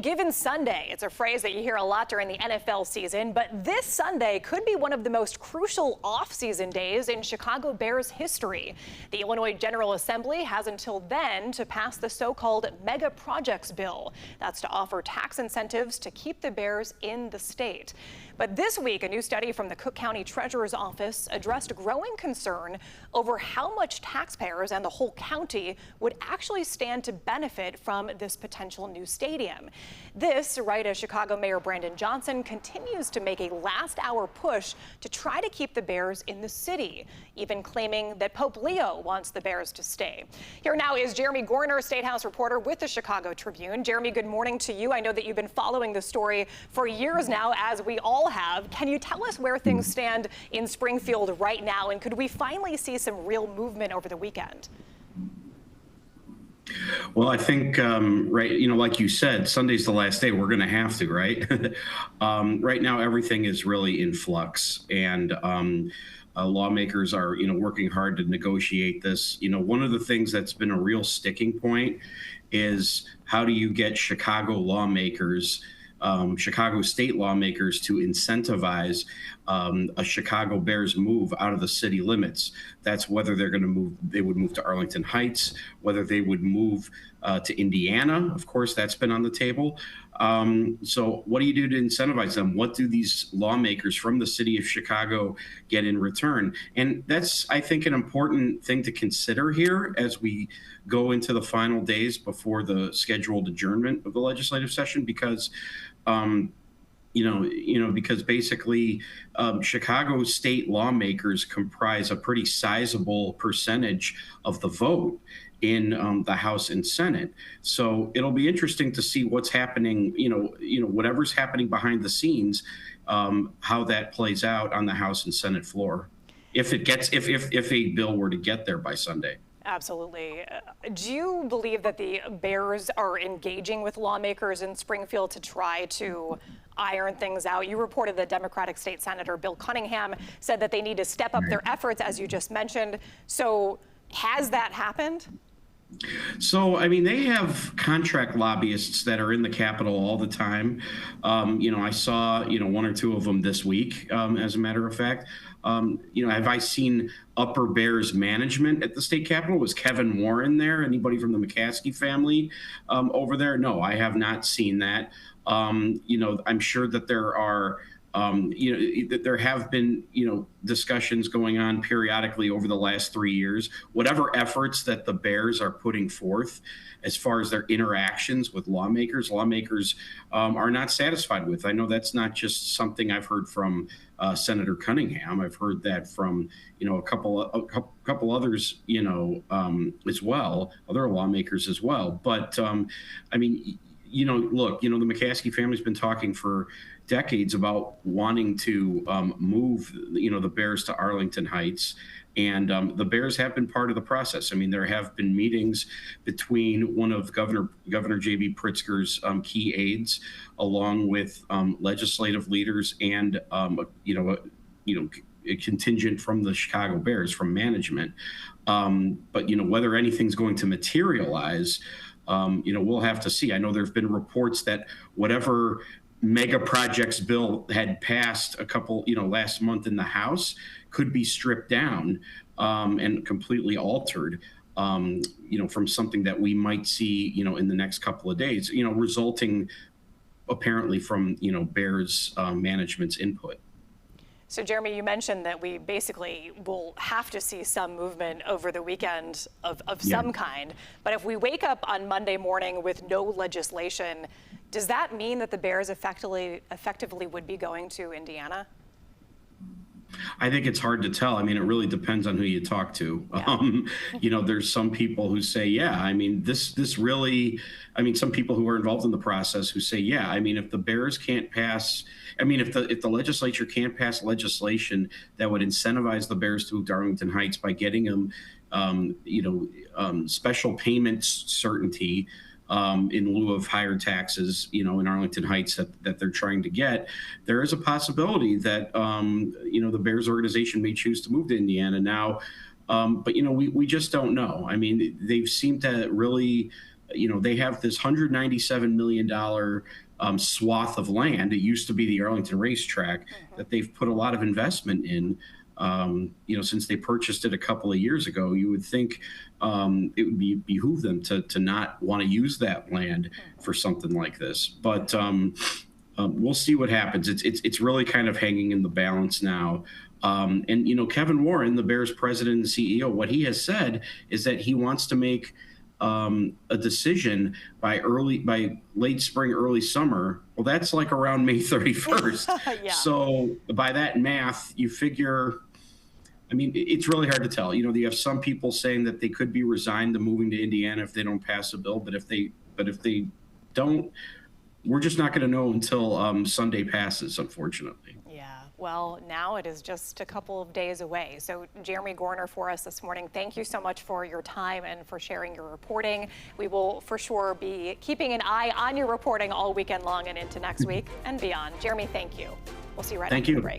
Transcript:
Given Sunday, it's a phrase that you hear a lot during the NFL season, but this Sunday could be one of the most crucial off-season days in Chicago Bears history. The Illinois General Assembly has until then to pass the so-called mega projects bill. That's to offer tax incentives to keep the Bears in the state. But this week, a new study from the Cook County Treasurer's Office addressed growing concern over how much taxpayers and the whole county would actually stand to benefit from this potential new stadium. This, right as Chicago Mayor Brandon Johnson continues to make a last-hour push to try to keep the Bears in the city, even claiming that Pope Leo wants the Bears to stay. Here now is Jeremy Gorner, State House reporter with the Chicago Tribune. Jeremy, good morning to you. I know that you've been following the story for years now, as we all have. Can you tell us where things stand in Springfield right now, and could we finally see some real movement over the weekend? Well, I think, right, like you said, Sunday's the last day. We're going to have to, right? Right now, everything is really in flux, and lawmakers are, working hard to negotiate this. One of the things that's been a real sticking point is how do you get Chicago lawmakers, Chicago state lawmakers to incentivize a Chicago Bears move out of the city limits. That's whether they're going to move, they would move to Arlington Heights, whether they would move to Indiana. Of course, that's been on the table. So what do you do to incentivize them? What do these lawmakers from the city of Chicago get in return? And that's, I think, an important thing to consider here as we go into the final days before the scheduled adjournment of the legislative session, because because basically Chicago state lawmakers comprise a pretty sizable percentage of the vote in the House and Senate. So it'll be interesting to see what's happening, whatever's happening behind the scenes, how that plays out on the House and Senate floor, if a bill were to get there by Sunday. Absolutely. Do you believe that the Bears are engaging with lawmakers in Springfield to try to iron things out? You reported that Democratic State Senator Bill Cunningham said that they need to step up their efforts, as you just mentioned. So has that happened? So, I mean, they have contract lobbyists that are in the Capitol all the time. I saw, one or two of them this week, as a matter of fact. Have I seen upper Bears management at the state Capitol? Was Kevin Warren there? Anybody from the McCaskey family over there? No, I have not seen that. I'm sure that there are that there have been, discussions going on periodically over the last 3 years. Whatever efforts that the Bears are putting forth as far as their interactions with lawmakers are not satisfied with. I know that's not just something I've heard from Senator Cunningham. I've heard that from, a couple others, as well, other lawmakers as well. But look, the McCaskey family's been talking for decades about wanting to move, the Bears to Arlington Heights. And the Bears have been part of the process. I mean, there have been meetings between one of Governor J.B. Pritzker's key aides, along with legislative leaders and, a contingent from the Chicago Bears, from management. But, whether anything's going to materialize, we'll have to see. I know there have been reports that whatever mega projects bill had passed last month in the House could be stripped down and completely altered, from something that we might see, in the next couple of days, resulting apparently from, Bears management's input. So, Jeremy, you mentioned that we basically will have to see some movement over the weekend of some kind. But if we wake up on Monday morning with no legislation, does that mean that the Bears effectively would be going to Indiana? I think it's hard to tell. I mean, it really depends on who you talk to. Yeah. There's some people who say, yeah, I mean, this really, some people who are involved in the process who say, yeah, I mean, if the Bears can't pass, if the legislature can't pass legislation that would incentivize the Bears to move to Arlington Heights by getting them, special payment certainty, in lieu of higher taxes, in Arlington Heights that they're trying to get, there is a possibility that, the Bears organization may choose to move to Indiana now. But, we just don't know. I mean, they've seemed to really they have this $197 million swath of land. It used to be the Arlington racetrack that they've put a lot of investment in. Since they purchased it a couple of years ago, you would think it would behoove them to not want to use that land for something like this. But we'll see what happens. It's really kind of hanging in the balance now. Kevin Warren, the Bears president and CEO, what he has said is that he wants to make a decision by late spring, early summer. Well, that's like around May 31st. Yeah. So by that math, you figure, it's really hard to tell. You have some people saying that they could be resigned to moving to Indiana if they don't pass a bill. But if they don't, we're just not going to know until Sunday passes, unfortunately. Yeah, well, now it is just a couple of days away. So Jeremy Gorner for us this morning, thank you so much for your time and for sharing your reporting. We will for sure be keeping an eye on your reporting all weekend long and into next week and beyond. Jeremy, thank you. We'll see you right after the break.